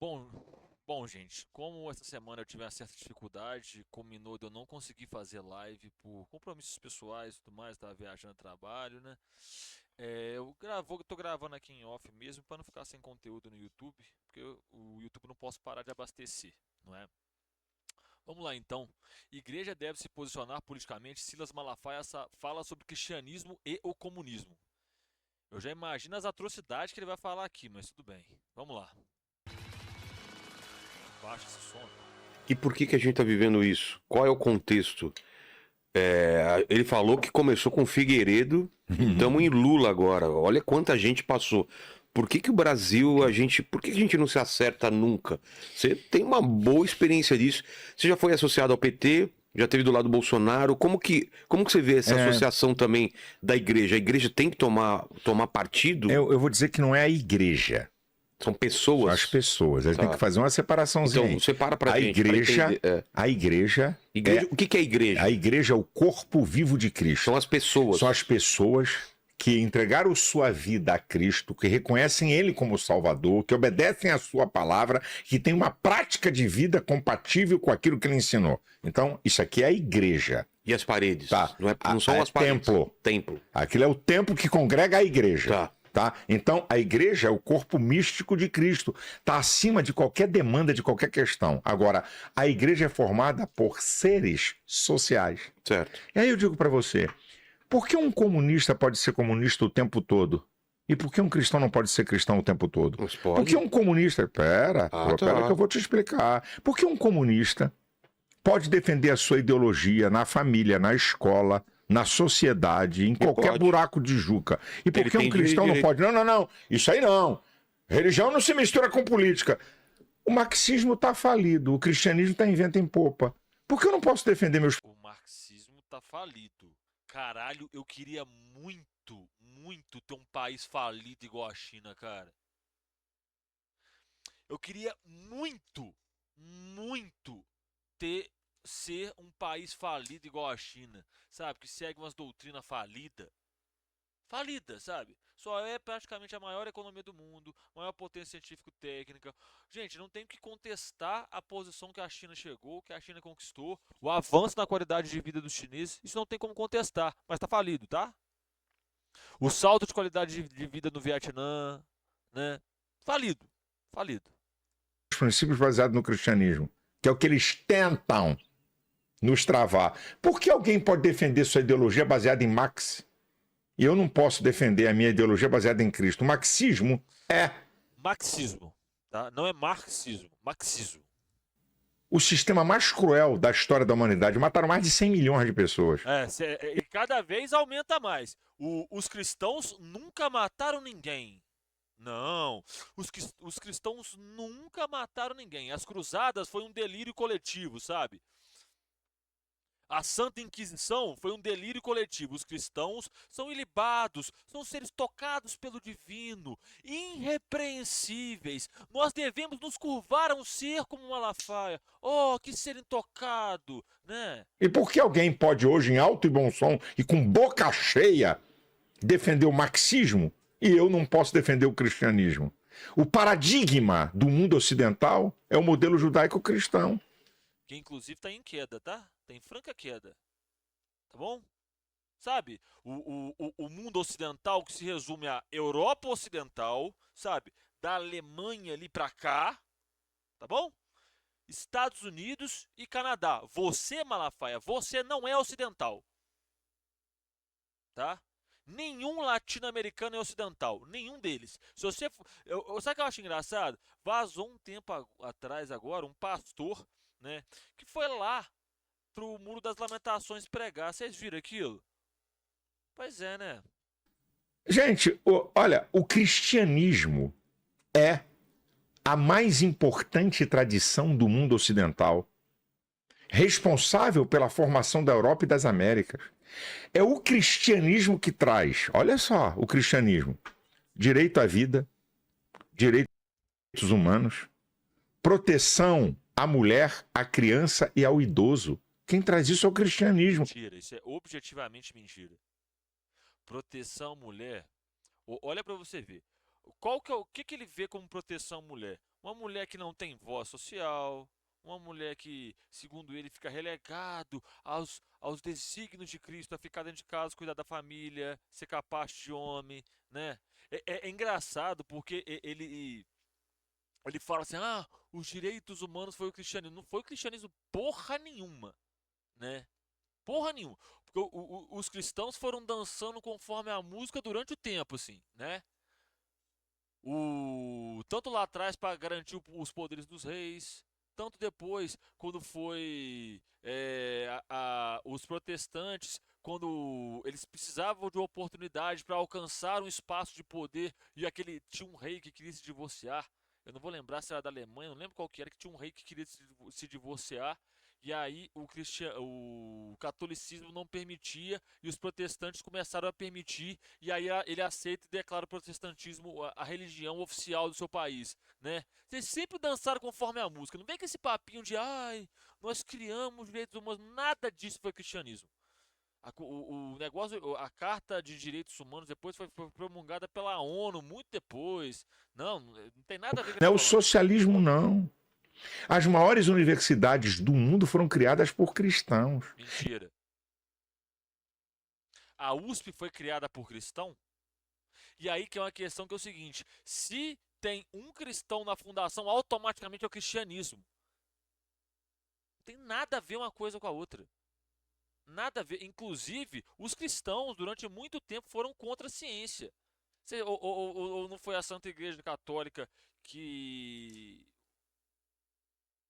Bom, bom, gente, como essa semana eu tive uma certa dificuldade, combinou de eu não conseguir fazer live por compromissos pessoais e tudo mais, estava viajando a trabalho, né? Tô gravando aqui em off mesmo para não ficar sem conteúdo no YouTube, porque o YouTube não posso parar de abastecer, não é? Vamos lá então. Igreja deve se posicionar politicamente. Silas Malafaia fala sobre cristianismo e o comunismo. Eu já imagino as atrocidades que ele vai falar aqui, mas tudo bem. Vamos lá. Baixa esse som. E por que a gente está vivendo isso? Qual é o contexto? Ele falou que começou com Figueiredo e estamos em Lula agora. Olha quanta gente passou. Por que o Brasil, por que a gente não se acerta nunca? Você tem uma boa experiência disso. Você já foi associado ao PT, já teve do lado do Bolsonaro. Como que você vê essa É, associação também da igreja? A igreja tem que tomar partido? eu vou dizer que não é a igreja, São são as pessoas? pessoas. A gente tem que Tá. fazer uma separaçãozinha Então, aí. separa pra A gente, pra igreja, entender. a igreja, O que é igreja? a igreja é o corpo vivo de Cristo. São as pessoas. São as pessoas que entregaram sua vida a Cristo, que reconhecem Ele como Salvador, que obedecem a sua palavra, que têm uma prática de vida compatível com aquilo que Ele ensinou. Então, isso aqui é a igreja. E as paredes? Tá. Não são É as paredes. templo. Templo. Aquilo é o templo que congrega a igreja. Tá. Tá? Então, a igreja é o corpo místico de Cristo. Está acima de qualquer demanda, de qualquer questão. Agora, a igreja é formada por seres sociais. Certo. E aí eu digo para você, por que um comunista pode ser comunista o tempo todo? E por que um cristão não pode ser cristão o tempo todo? Mas Por pode. que um comunista... Pera tá. que eu vou te explicar. Por que um comunista pode defender a sua ideologia na família, na escola, na sociedade, em qualquer pode. buraco de juca? E por Ele que um tem cristão não direito. pode? Não. Isso aí não. Religião não se mistura com política. O marxismo está falido, o cristianismo está em vento em popa. Por que eu não posso defender meus... O marxismo tá falido. Caralho, eu queria muito ter um país falido igual a China, cara. Eu queria muito ser um país falido igual a China, sabe? Que segue umas doutrinas falida, sabe? Só é praticamente a maior economia do mundo, maior potência científico-técnica. Gente, não tem que contestar a posição que a China chegou, que a China conquistou, o avanço na qualidade de vida dos chineses. Isso não tem como contestar, mas tá falido, tá? O salto de qualidade de vida no Vietnã, né? Falido, falido. princípios baseados no cristianismo? Que é o que eles tentam nos travar. Por que alguém pode defender sua ideologia baseada em Marx? E eu não posso defender a minha ideologia baseada em Cristo. O marxismo é Marxismo, tá? Não é marxismo, marxismo. o sistema mais cruel da história da humanidade. Mataram mais de 100 milhões de pessoas. E cada vez aumenta mais. Os cristãos nunca mataram ninguém. Não, os cristãos nunca mataram ninguém. As cruzadas foi um delírio coletivo, sabe? A Santa Inquisição foi um delírio coletivo. Os cristãos são ilibados, são seres tocados pelo divino, irrepreensíveis. Nós devemos nos curvar a um ser como Malafaia. Oh, que ser intocado, né? E por que alguém pode hoje, em alto e bom som e com boca cheia, defender o marxismo e eu não posso defender o cristianismo? O paradigma do mundo ocidental é o modelo judaico-cristão. Que inclusive está em queda, tá? Tá em franca queda. Tá bom? Sabe? O mundo ocidental que se resume à Europa Ocidental, sabe? Da Alemanha ali pra cá, tá bom? Estados Unidos e Canadá. Você, Malafaia, você não é ocidental. Tá? Nenhum latino-americano é ocidental. Nenhum deles. Se você. Sabe o que eu acho engraçado? Vazou um tempo atrás agora um pastor, né? Que foi lá pro Muro das Lamentações pregar. Vocês viram aquilo? Pois é, né? Gente, olha, o cristianismo é a mais importante tradição do mundo ocidental, responsável pela formação da Europa e das Américas. É o cristianismo que traz, olha só, o cristianismo: direito à vida, direitos humanos, proteção à mulher, à criança e ao idoso. Quem traz isso é o cristianismo. Mentira, isso é objetivamente mentira. Proteção à mulher. Olha pra você ver. O que ele vê como proteção à mulher? Uma mulher que não tem voz social, uma mulher que, segundo ele, fica relegado aos desígnios de Cristo, a ficar dentro de casa, cuidar da família, ser capaz de homem, né? É engraçado porque ele fala assim, ah, os direitos humanos foi o cristianismo. Não foi o cristianismo porra nenhuma, né? Porra nenhuma. Porque os cristãos foram dançando conforme a música durante o tempo, assim, né? Tanto lá atrás para garantir os poderes dos reis, tanto depois quando foi os protestantes, quando eles precisavam de uma oportunidade para alcançar um espaço de poder e aquele tinha um rei que queria se divorciar. Eu não vou lembrar se era da Alemanha, não lembro qual que era, que tinha um rei que queria se divorciar. E aí o catolicismo não permitia e os protestantes começaram a permitir e aí ele aceita e declara o protestantismo a religião oficial do seu país, né? Vocês sempre dançaram conforme a música. Não vem com esse papinho de, ai, nós criamos direitos humanos. Nada disso foi cristianismo. O negócio, a Carta de Direitos Humanos depois foi promulgada pela ONU muito depois. Não tem nada a ver com o que Não é ele o tá falando. socialismo, não. As maiores universidades do mundo foram criadas por cristãos. Mentira. A USP foi criada por cristão? E aí que é uma questão que é o seguinte: se tem um cristão na fundação, automaticamente é o cristianismo. Não tem nada a ver uma coisa com a outra. Nada a ver. Inclusive, os cristãos, durante muito tempo, foram contra a ciência. Ou não foi a Santa Igreja Católica que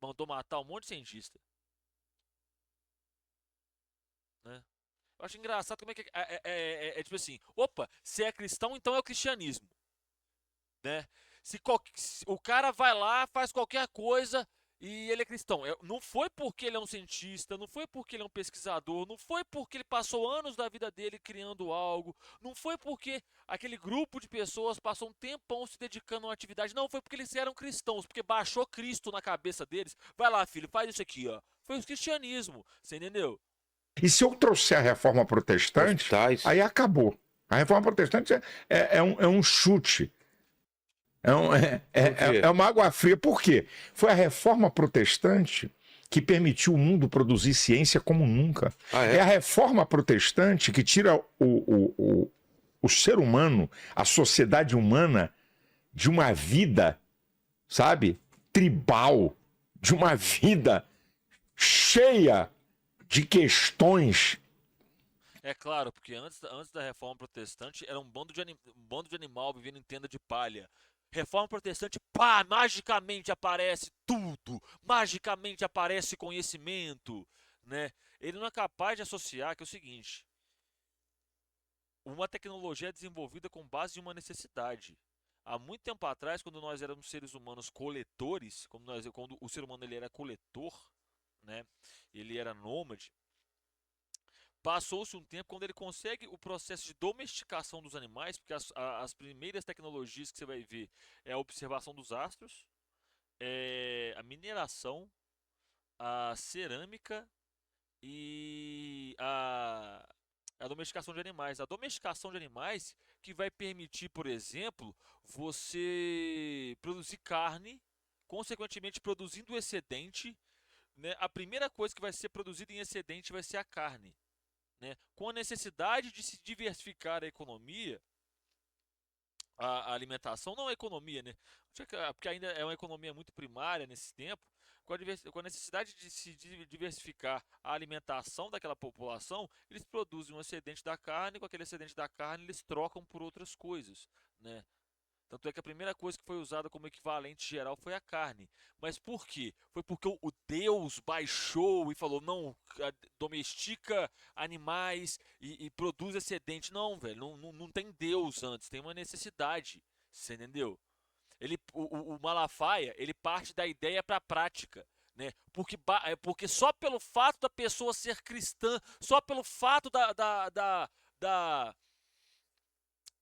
mandou matar um monte de cientista? Né? Eu acho engraçado como é que tipo assim: opa, se é cristão, então é o cristianismo. Né? Se o cara vai lá, faz qualquer coisa e ele é cristão. Não foi porque ele é um cientista, não foi porque ele é um pesquisador, não foi porque ele passou anos da vida dele criando algo, não foi porque aquele grupo de pessoas passou um tempão se dedicando a uma atividade, não, foi porque eles eram cristãos, porque baixou Cristo na cabeça deles. Vai lá, filho, faz isso aqui, ó. Foi o cristianismo, você entendeu? E se eu trouxer a reforma protestante, Hospitais. aí acabou. A reforma protestante é um chute. Por quê? É uma água fria. Por quê? Foi a reforma protestante que permitiu o mundo produzir ciência como nunca. Ah, É é? a reforma protestante que tira o ser humano, a sociedade humana, de uma vida, sabe, tribal, de uma vida cheia de questões. É claro, porque antes da reforma protestante era um bando de animal vivendo em tenda de palha. Reforma protestante, pá, magicamente aparece tudo, magicamente aparece conhecimento, né? Ele não é capaz de associar que é o seguinte: uma tecnologia é desenvolvida com base em uma necessidade. Há muito tempo atrás, quando nós éramos seres humanos coletores, quando o ser humano ele era coletor, né? Ele era nômade. Passou-se um tempo quando ele consegue o processo de domesticação dos animais, porque as primeiras tecnologias que você vai ver é a observação dos astros, é a mineração, a cerâmica e a domesticação de animais. A domesticação de animais que vai permitir, por exemplo, você produzir carne, consequentemente produzindo excedente, né? A primeira coisa que vai ser produzida em excedente vai ser a carne. Né? Com a necessidade de se diversificar a economia, a alimentação, não a economia, né? Porque ainda é uma economia muito primária nesse tempo, com a necessidade de se diversificar a alimentação daquela população, eles produzem um excedente da carne, com aquele excedente da carne eles trocam por outras coisas, né? Tanto é que a primeira coisa que foi usada como equivalente geral foi a carne. Mas por quê? Foi porque o Deus baixou e falou: não, domestica animais e produz excedente. Não, velho, não tem Deus antes, tem uma necessidade. Você entendeu? O Malafaia, ele parte da ideia para a prática. Né? Porque só pelo fato da pessoa ser cristã, só pelo fato da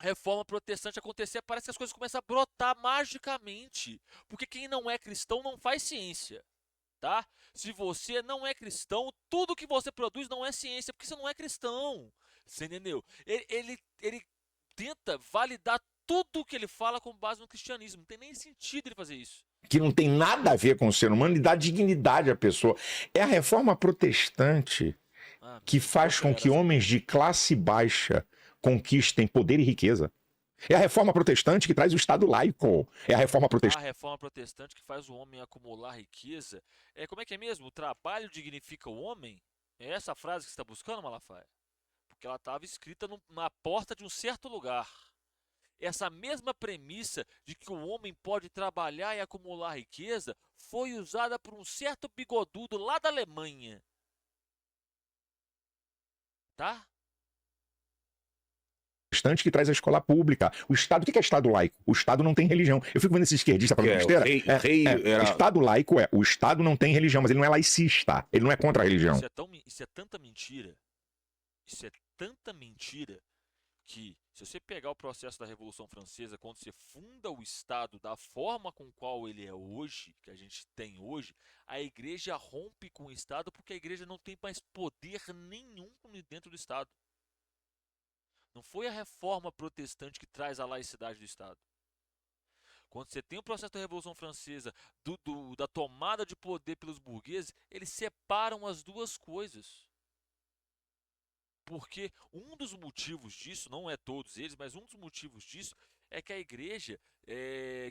reforma protestante acontecer, parece que as coisas começam a brotar magicamente. Porque quem não é cristão não faz ciência, tá? Se você não é cristão, tudo que você produz não é ciência, porque você não é cristão. Você entendeu? Ele tenta validar tudo que ele fala com base no cristianismo. Não tem nem sentido ele fazer isso. que não tem nada a ver com o ser humano e dá dignidade à pessoa. É a reforma protestante que faz com que homens de classe baixa conquistem poder e riqueza. É a reforma protestante que traz o Estado laico. É a reforma protestante. A reforma protestante que faz o homem acumular riqueza. Como é que é mesmo? O trabalho dignifica o homem? É essa a frase que você está buscando, Malafaia? Porque ela estava escrita na porta de um certo lugar. Essa mesma premissa de que o homem pode trabalhar e acumular riqueza foi usada por um certo bigodudo lá da Alemanha. Tá? Que traz a escola pública. O Estado, o que é Estado laico? O Estado não tem religião. Eu fico vendo esse esquerdista falando besteira. O Estado laico o Estado não tem religião, mas ele não é laicista. Ele não é contra a religião. Isso é tanta mentira. Isso é tanta mentira que, se você pegar o processo da Revolução Francesa, quando você funda o Estado da forma com qual ele é hoje, que a gente tem hoje, a igreja rompe com o Estado porque a igreja não tem mais poder nenhum dentro do Estado. Não foi a reforma protestante que traz a laicidade do Estado. Quando você tem o processo da Revolução Francesa, da tomada de poder pelos burgueses, eles separam as duas coisas. Porque um dos motivos disso, não é todos eles, mas um dos motivos disso é que a igreja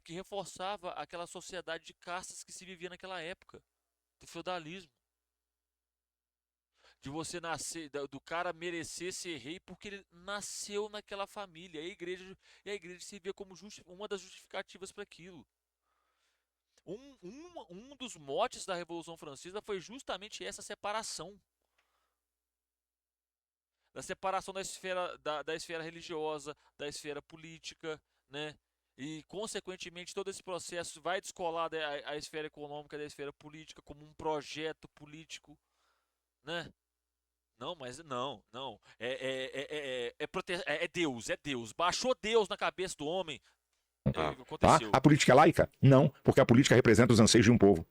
que reforçava aquela sociedade de castas que se vivia naquela época, do feudalismo. De você nascer, do cara merecer ser rei porque ele nasceu naquela família. E a igreja se via como uma das justificativas para aquilo. Um dos motes da Revolução Francesa foi justamente essa separação. Da separação da esfera religiosa, da esfera política, né? E, consequentemente, todo esse processo vai descolar a esfera econômica da esfera política como um projeto político, né? Não, mas não. É Deus. Baixou Deus na cabeça do homem. Aconteceu. A política é laica? Não, porque a política representa os anseios de um povo.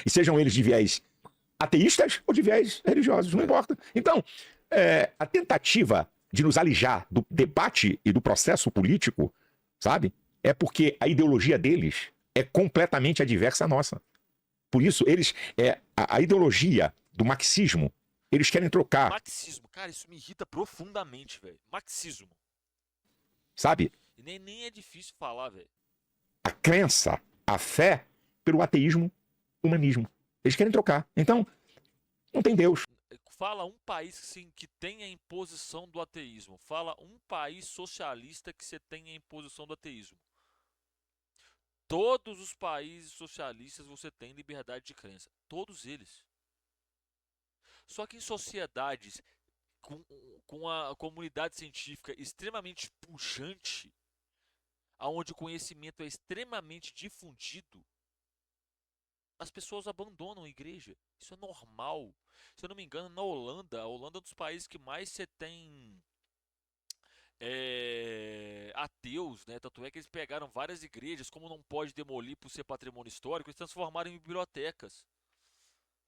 E sejam eles de viés ateístas ou de viés religiosos, não importa. Então, a tentativa de nos alijar do debate e do processo político, sabe? É porque a ideologia deles é completamente adversa à nossa. Por isso, a ideologia do marxismo, eles querem trocar. Marxismo, cara, isso me irrita profundamente, velho. Marxismo. Sabe? E nem é difícil falar, velho. A crença, a fé, pelo ateísmo, humanismo. Eles querem trocar. Então, não tem Deus. Fala um país sim, que tem a imposição do ateísmo. Fala um país socialista que você tem a imposição do ateísmo. Todos os países socialistas você tem liberdade de crença. Todos eles. Só que em sociedades com a comunidade científica extremamente pujante, onde o conhecimento é extremamente difundido, as pessoas abandonam a igreja. Isso é normal. Se eu não me engano, na Holanda, a Holanda é um dos países que mais você tem ateus, né? Tanto é que eles pegaram várias igrejas, como não pode demolir por ser patrimônio histórico, eles transformaram em bibliotecas.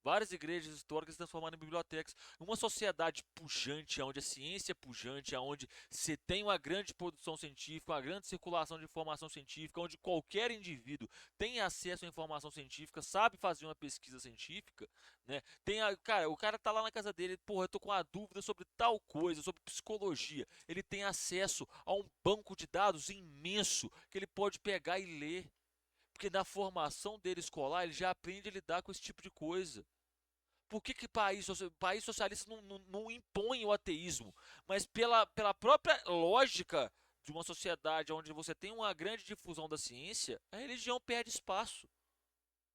Várias igrejas históricas se transformaram em bibliotecas. Uma sociedade pujante, onde a ciência é pujante, onde se tem uma grande produção científica, uma grande circulação de informação científica, onde qualquer indivíduo tem acesso à informação científica, sabe fazer uma pesquisa científica, né? O cara tá lá na casa dele, porra, eu tô com uma dúvida sobre tal coisa, sobre psicologia. Ele tem acesso a um banco de dados imenso que ele pode pegar e ler. Porque na formação dele escolar ele já aprende a lidar com esse tipo de coisa. Por que país socialista não impõe o ateísmo? Mas pela própria lógica de uma sociedade onde você tem uma grande difusão da ciência, a religião perde espaço.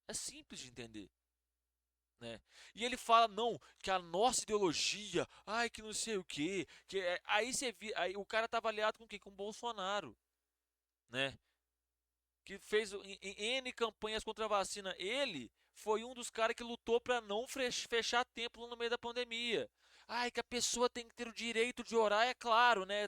É simples de entender. Né? E ele fala, não, que a nossa ideologia, que não sei o quê. Aí o cara estava aliado com quem? Com o Bolsonaro. Né? Que fez N campanhas contra a vacina. Ele foi um dos caras que lutou para não fechar templo no meio da pandemia. Que a pessoa tem que ter o direito de orar, é claro, né?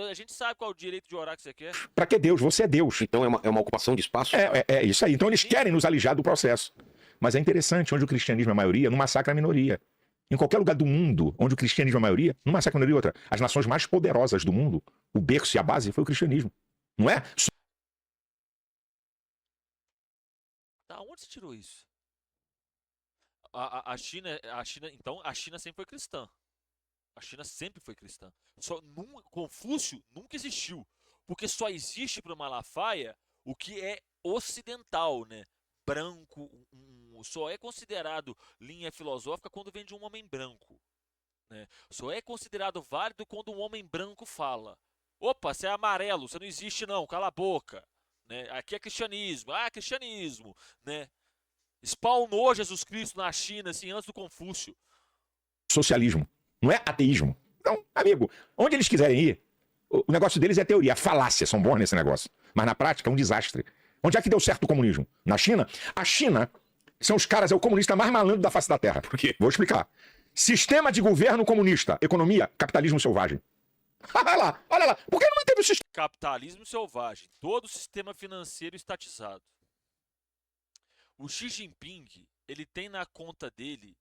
A gente sabe qual é o direito de orar que você quer. Para que Deus? Você é Deus. Então é uma ocupação de espaço? É isso aí. Então eles querem nos alijar do processo. Mas é interessante, onde o cristianismo é a maioria, não massacra a minoria. Em qualquer lugar do mundo, onde o cristianismo é a maioria, não massacra a minoria. Outra. As nações mais poderosas do mundo, o berço e a base foi o cristianismo. Não é? Da onde você tirou isso? Então, a China sempre foi cristã. A China sempre foi cristã. Confúcio nunca existiu. Porque só existe para o Malafaia o que é ocidental, né? Branco. Só é considerado linha filosófica quando vem de um homem branco. Né? Só é considerado válido quando um homem branco fala. Opa, você é amarelo, você não existe não, cala a boca. Né? Aqui é cristianismo. Ah, cristianismo. Né? Spawnou Jesus Cristo na China, assim, antes do Confúcio. Socialismo. Não é ateísmo. Então, amigo, onde eles quiserem ir, o negócio deles é teoria, falácia, são bons nesse negócio. Mas na prática é um desastre. Onde é que deu certo o comunismo? Na China? A China são os caras, é o comunista mais malandro da face da Terra. Por quê? Vou explicar. Sistema de governo comunista, economia, capitalismo selvagem. Olha lá. Por que não manteve o sistema? Capitalismo selvagem, todo o sistema financeiro estatizado. O Xi Jinping, ele tem na conta dele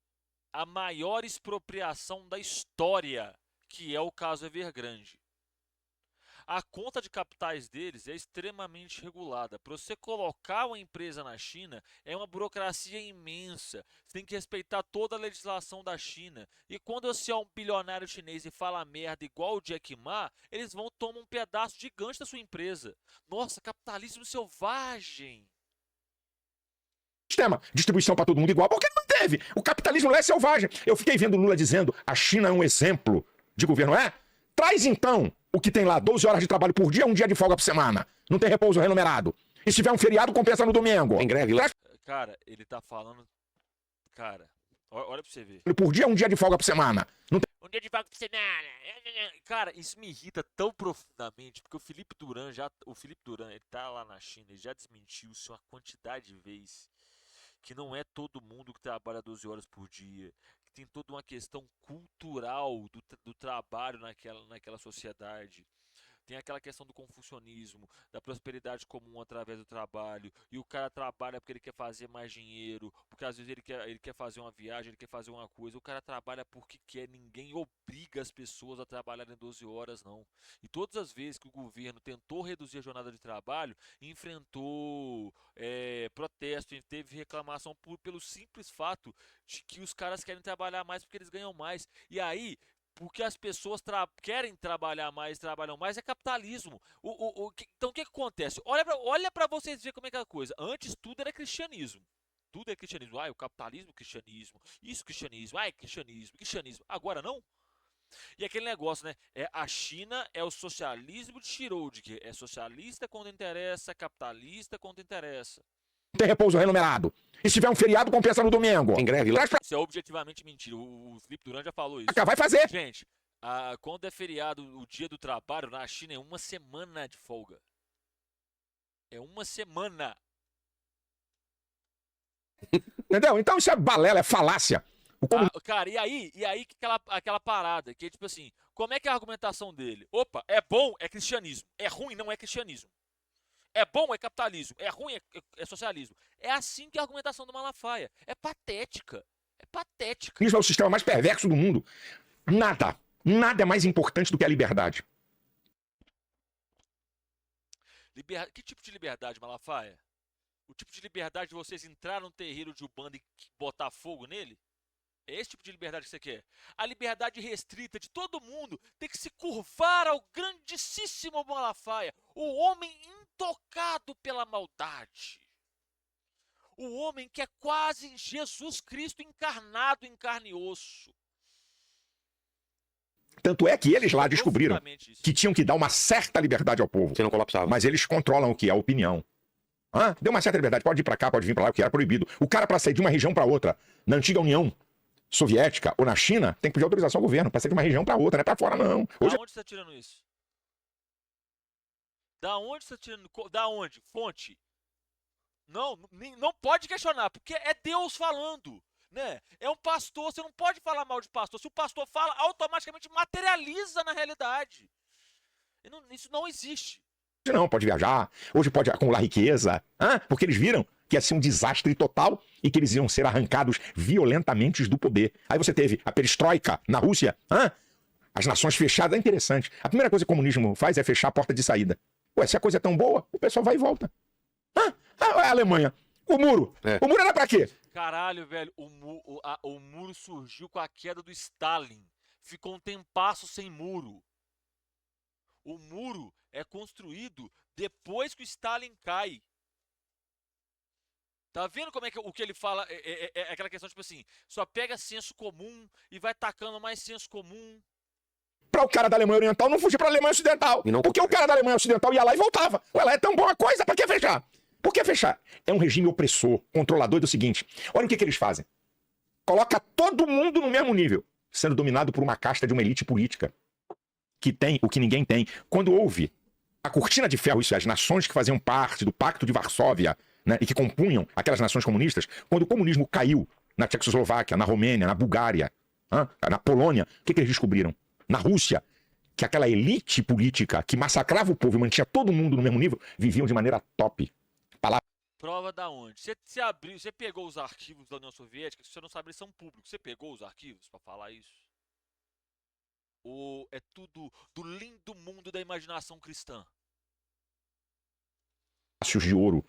a maior expropriação da história, que é o caso Evergrande. A conta de capitais deles é extremamente regulada. Para você colocar uma empresa na China, é uma burocracia imensa. Você tem que respeitar toda a legislação da China. E quando você é um bilionário chinês e fala merda igual o Jack Ma, eles vão tomar um pedaço gigante da sua empresa. Nossa, capitalismo selvagem. Sistema, distribuição para todo mundo igual, porque não teve. O capitalismo lá é selvagem. Eu fiquei vendo Lula dizendo, a China é um exemplo de governo, Traz então o que tem lá, 12 horas de trabalho por dia, um dia de folga por semana. Não tem repouso remunerado. E se tiver um feriado, compensa no domingo. Tem greve lá. Cara, ele tá falando... Cara, olha pra você ver. Por dia, um dia de folga por semana. Não tem... Um dia de folga por semana. Cara, isso me irrita tão profundamente, porque o Felipe Duran, ele tá lá na China, ele já desmentiu isso uma quantidade de vezes. Que não é todo mundo que trabalha 12 horas por dia, que tem toda uma questão cultural do trabalho naquela sociedade. Tem aquela questão do confucionismo, da prosperidade comum através do trabalho, e o cara trabalha porque ele quer fazer mais dinheiro, porque às vezes ele quer fazer uma viagem, ele quer fazer uma coisa, o cara trabalha porque quer, ninguém obriga as pessoas a trabalharem 12 horas, não. E todas as vezes que o governo tentou reduzir a jornada de trabalho, enfrentou protesto, teve reclamação pelo simples fato de que os caras querem trabalhar mais porque eles ganham mais. E aí... Porque as pessoas querem trabalhar mais, trabalham mais, é capitalismo. Então o que acontece? Olha pra vocês verem como é que é a coisa. Antes tudo era cristianismo. Tudo é cristianismo. O capitalismo, cristianismo. Isso, cristianismo. Cristianismo, cristianismo. Agora não? E aquele negócio, né? A China é o socialismo de Schrödinger. É socialista quando interessa, capitalista quando interessa. Tem repouso remunerado. E se tiver um feriado, compensa no domingo. Tem greve lá. Isso é objetivamente mentira. O Felipe Duran já falou isso. Vai fazer. Gente, quando é feriado, o dia do trabalho, na China é uma semana de folga. É uma semana. Entendeu? Então isso é balela, é falácia. Cara, e aí aquela parada, que é tipo assim, como é que é a argumentação dele? Opa, é bom, é cristianismo. É ruim, não é cristianismo. É bom, é capitalismo. É ruim, é socialismo. É assim que é a argumentação do Malafaia. É patética. É patética. Isso é o sistema mais perverso do mundo. Nada é mais importante do que a liberdade. Que tipo de liberdade, Malafaia? O tipo de liberdade de vocês entrar num terreiro de Umbanda e botar fogo nele? É esse tipo de liberdade que você quer? A liberdade restrita de todo mundo tem que se curvar ao grandíssimo Malafaia, o homem intocado pela maldade. O homem que é quase Jesus Cristo encarnado em carne e osso. Tanto é que eles lá descobriram que tinham que dar uma certa liberdade ao povo. Você não colapsava. Mas eles controlam o que? A opinião. Deu uma certa liberdade, pode ir pra cá, pode vir pra lá, o que era proibido. O cara, pra sair de uma região pra outra, na antiga União Soviética ou na China, tem que pedir autorização ao governo, pra sair de uma região pra outra, não é pra fora, não. Hoje... Da onde você tá tirando isso? Da onde você tá tirando? Da onde? Fonte? Não pode questionar, porque é Deus falando, né? É um pastor, você não pode falar mal de pastor. Se o pastor fala, automaticamente materializa na realidade. Isso não existe. Não, pode viajar, hoje pode acumular riqueza, porque eles viram que ia ser um desastre total e que eles iam ser arrancados violentamente do poder. Aí você teve a perestroika na Rússia, as nações fechadas, é interessante. A primeira coisa que o comunismo faz é fechar a porta de saída. Ué, se a coisa é tão boa, o pessoal vai e volta. A Alemanha O muro. É. O muro era pra quê? Caralho, velho, o muro surgiu com a queda do Stalin. Ficou um tempasso sem muro. O muro é construído depois que o Stalin cai. Tá vendo como é que o que ele fala é aquela questão, tipo assim, só pega senso comum e vai tacando mais senso comum. Pra o cara da Alemanha Oriental não fugir pra Alemanha Ocidental. E não- Porque o cara da Alemanha Ocidental ia lá e voltava. Ué, lá é tão boa coisa, pra que fechar? Por que fechar? É um regime opressor, controlador do seguinte. Olha o que eles fazem. Coloca todo mundo no mesmo nível, sendo dominado por uma casta de uma elite política que tem o que ninguém tem. Quando houve a cortina de ferro, isso é, as nações que faziam parte do Pacto de Varsóvia, né, e que compunham aquelas nações comunistas, quando o comunismo caiu na Tchecoslováquia, na Romênia, na Bulgária, na Polônia, o que eles descobriram? Na Rússia, que aquela elite política que massacrava o povo e mantinha todo mundo no mesmo nível, viviam de maneira top. Prova da onde? Você abriu, você pegou os arquivos da União Soviética, se você não sabe, eles são públicos. Você pegou os arquivos pra falar isso? Ou é tudo do lindo mundo da imaginação cristã? Palácios de ouro,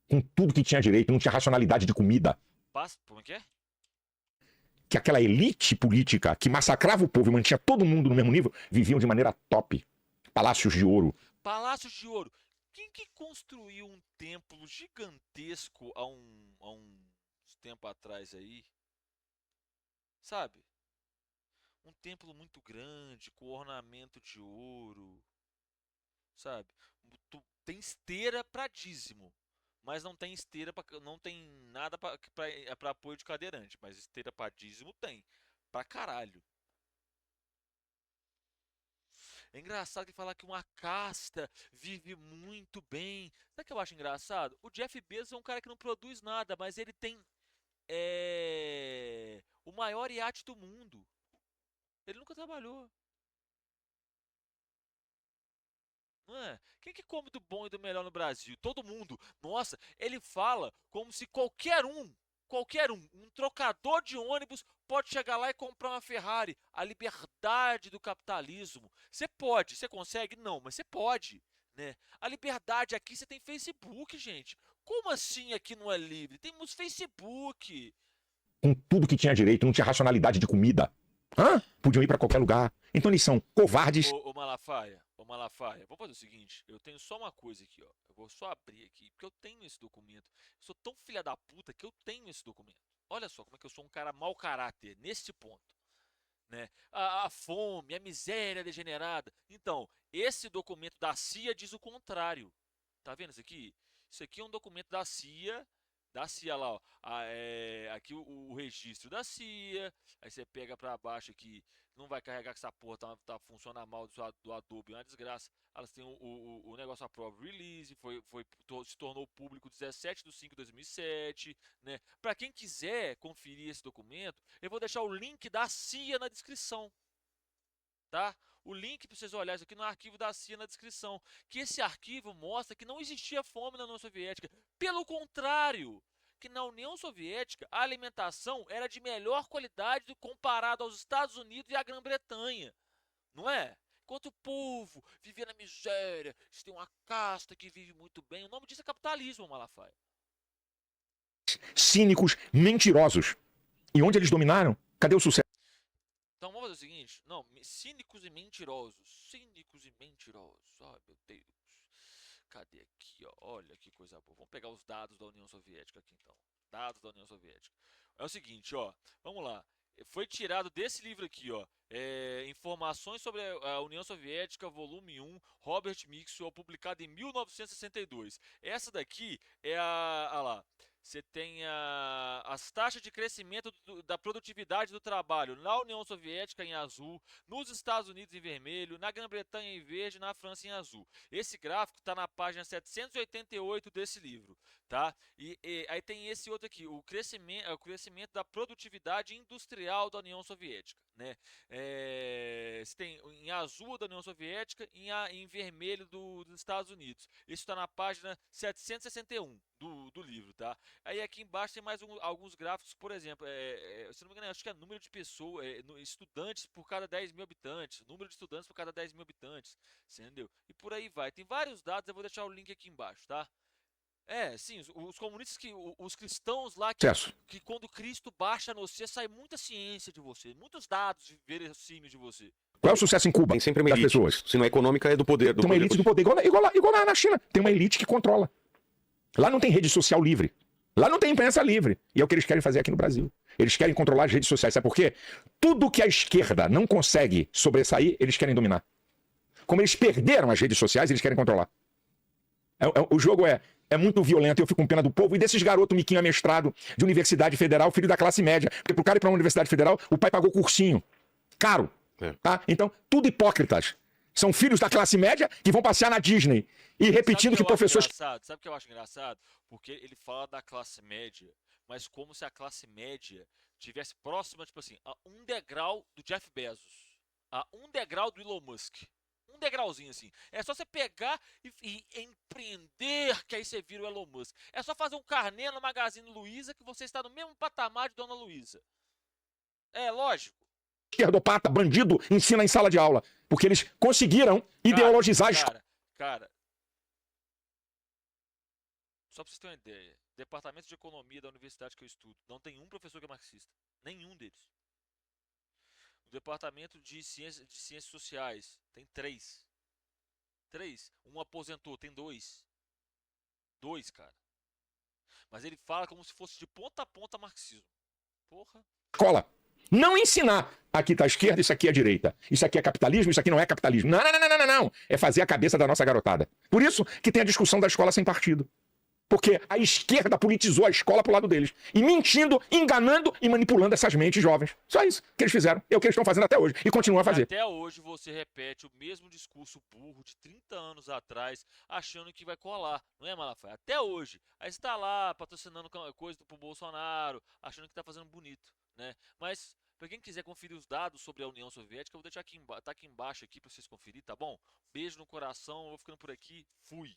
com tudo que tinha direito, não tinha racionalidade de comida. Como é que é? Que aquela elite política que massacrava o povo e mantinha todo mundo no mesmo nível, viviam de maneira top. Palácios de ouro. Palácios de Ouro. Quem que construiu um templo gigantesco há uns tempo atrás aí? Sabe? Um templo muito grande, com ornamento de ouro. Sabe? Tem esteira pra dízimo. Mas não tem esteira não tem nada pra apoio de cadeirante. Mas esteira pra dízimo tem. Pra caralho. É engraçado que falar que uma casta vive muito bem. Sabe o que eu acho engraçado? O Jeff Bezos é um cara que não produz nada, mas ele tem o maior iate do mundo. Ele nunca trabalhou. Não é? Quem que come do bom e do melhor no Brasil? Todo mundo. Nossa, ele fala como se um trocador de ônibus pode chegar lá e comprar uma Ferrari. A liberdade do capitalismo. Você pode, você consegue? Não, mas você pode, né? A liberdade aqui, você tem Facebook, gente. Como assim aqui não é livre? Temos Facebook. Com tudo que tinha direito, não tinha racionalidade de comida. Podiam ir pra qualquer lugar. Então eles são covardes. Ô Malafaia, vamos fazer o seguinte, eu tenho só uma coisa aqui, ó. Eu vou só abrir aqui, porque eu tenho esse documento. Eu sou tão filha da puta que eu tenho esse documento. Olha só como é que eu sou um cara mau caráter, nesse ponto, né? A fome, a miséria degenerada. Então, esse documento da CIA diz o contrário. Tá vendo isso aqui? Isso aqui é um documento da CIA lá, ó. Aqui o registro da CIA. Aí você pega pra baixo aqui, não vai carregar que essa porra tá funcionando mal do Adobe, é uma desgraça. Elas têm o negócio à prova release, se tornou público 17 de 5 de 2007, né? Pra quem quiser conferir esse documento, eu vou deixar o link da CIA na descrição, tá? O link para vocês olharem isso aqui no arquivo da CIA na descrição. Que esse arquivo mostra que não existia fome na União Soviética. Pelo contrário, que na União Soviética a alimentação era de melhor qualidade comparado aos Estados Unidos e à Grã-Bretanha. Não é? Enquanto o povo vivia na miséria, eles têm uma casta que vive muito bem. O nome disso é capitalismo, Malafaia. Cínicos, mentirosos. E onde eles dominaram? Cadê o sucesso? Então vamos fazer o seguinte, não, cínicos e mentirosos, cínicos e mentirosos, ai meu Deus, cadê aqui, ó, olha que coisa boa, vamos pegar os dados da União Soviética aqui então, dados da União Soviética, é o seguinte, ó, vamos lá, foi tirado desse livro aqui, ó, Informações sobre a União Soviética, volume 1, Robert Maxwell, publicado em 1962, essa daqui é lá, você tem as taxas de crescimento da produtividade do trabalho na União Soviética em azul, nos Estados Unidos em vermelho, na Grã-Bretanha em verde, na França em azul. Esse gráfico está na página 788 desse livro, tá? E aí tem esse outro aqui, o crescimento da produtividade industrial da União Soviética, né? Você tem em azul da União Soviética e em vermelho dos Estados Unidos. Isso está na página 761 do livro, tá? Aí aqui embaixo tem mais alguns gráficos, por exemplo, se não me engano, acho que é número de pessoas, estudantes por cada 10 mil habitantes, número de estudantes por cada 10 mil habitantes, entendeu? E por aí vai. Tem vários dados, eu vou deixar o link aqui embaixo, tá? Sim, os comunistas os cristãos lá Sucesso. que quando Cristo baixa no você, sai muita ciência de você, muitos dados verossímeis de você. Qual é o sucesso em Cuba Tem sempre uma das elite. pessoas? Se não é econômica, é do poder. Tem uma elite do poder, igual na China. Tem uma elite que controla. Lá não tem rede social livre. Lá não tem imprensa livre. E é o que eles querem fazer aqui no Brasil. Eles querem controlar as redes sociais. Sabe por quê? Tudo que a esquerda não consegue sobressair, eles querem dominar. Como eles perderam as redes sociais, eles querem controlar. O jogo é muito violento, eu fico com pena do povo. E desses garotos miquinho amestrado de universidade federal, filho da classe média. Porque pro cara ir pra uma universidade federal, o pai pagou cursinho. Caro. Tá? Então, tudo hipócritas. São filhos da classe média que vão passear na Disney e repetindo que professores... Sabe o que eu acho engraçado? Porque ele fala da classe média, mas como se a classe média tivesse próxima, tipo assim, a um degrau do Jeff Bezos, a um degrau do Elon Musk. Um degrauzinho assim. É só você pegar e empreender, que aí você vira o Elon Musk. É só fazer um carnê no Magazine Luiza que você está no mesmo patamar de Dona Luiza. É lógico. Esquerdopata, bandido, ensina em sala de aula. Porque eles conseguiram ideologizar... Cara, só pra vocês terem uma ideia, departamento de economia da universidade que eu estudo, não tem um professor que é marxista. Nenhum deles. O departamento de ciências sociais tem 3. 3. Um aposentou, tem 2. 2, cara. Mas ele fala como se fosse de ponta a ponta marxismo. Porra. Escola. Não ensinar. Aqui tá a esquerda, isso aqui é a direita. Isso aqui é capitalismo, isso aqui não é capitalismo. Não. É fazer a cabeça da nossa garotada. Por isso que tem a discussão da escola sem partido. Porque a esquerda politizou a escola pro lado deles. E mentindo, enganando e manipulando essas mentes jovens. Só isso que eles fizeram. É o que eles estão fazendo até hoje. E continuam a fazer. Até hoje você repete o mesmo discurso burro de 30 anos atrás, achando que vai colar. Não é, Malafaia? Até hoje. Aí você tá lá patrocinando coisa pro Bolsonaro, achando que tá fazendo bonito, né? Mas, pra quem quiser conferir os dados sobre a União Soviética, eu vou deixar aqui, tá aqui embaixo aqui pra vocês conferir, tá bom? Beijo no coração, eu vou ficando por aqui. Fui!